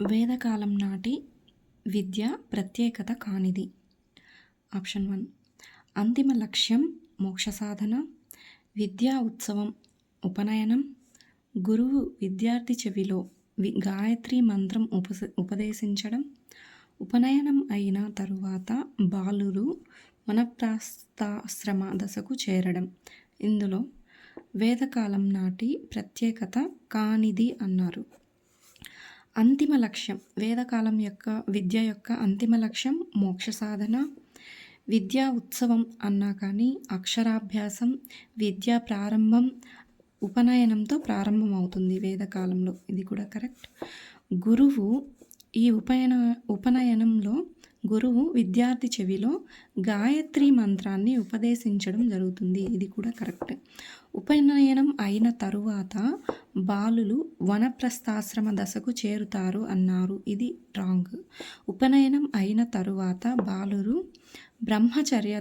వేదకాలం నాటి విద్య ప్రత్యేకత కానిది. ఆప్షన్ 1 అంతిమ లక్ష్యం మోక్ష సాధన, విద్యా ఉత్సవం ఉపనయనం, గురువు విద్యార్థి చెవిలో గాయత్రి మంత్రం ఉపదేశించడం, ఉపనయనం అయిన తరువాత బాలురు వనప్రస్థాశ్రమ దశకు చేరడం. ఇందులో వేదకాలం నాటి ప్రత్యేకత కానిది అన్నారు. అంతిమ లక్ష్యం వేదకాలం యొక్క విద్య యొక్క అంతిమ లక్ష్యం మోక్ష సాధన. విద్యా ఉత్సవం అన్నా కానీ అక్షరాభ్యాసం, విద్యా ప్రారంభం ఉపనయనంతో ప్రారంభమవుతుంది వేదకాలంలో. ఇది కూడా కరెక్ట్. గురువు ఈ ఉపనయనంలో గురువు విద్యార్థి చెవిలో గాయత్రి మంత్రాన్ని ఉపదేశించడం జరుగుతుంది. ఇది కూడా కరెక్ట్. ఉపనయనం అయిన తరువాత బాలులు వనప్రస్థాశ్రమ దశకు చేరుతారు అన్నారు. ఇది రాంగ్. ఉపనయనం అయిన తరువాత బాలురు బ్రహ్మచర్య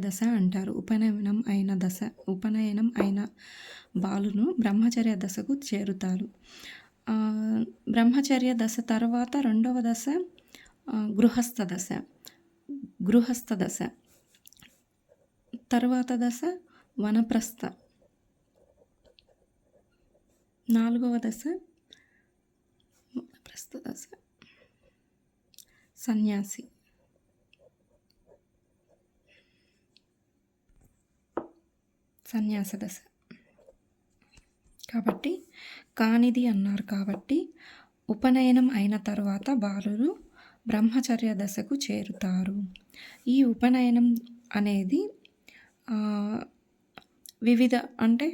దశ అంటారు. ఉపనయనం అయిన బాలును బ్రహ్మచర్య దశకు చేరుతారు. బ్రహ్మచర్య దశ తర్వాత రెండవ దశ గృహస్థ దశ. తర్వాత దశ వనప్రస్థ. నాలుగవ దశ వనప్రస్థ దశ సన్యాసి. సన్యాస దశ. కాబట్టి కానిది అన్నారు. కాబట్టి ఉపనయనం అయిన తర్వాత బాలురు బ్రహ్మచర్య దశకు చేరుతారు. ఈ ఉపనయనం అనేది వివిధ అంటే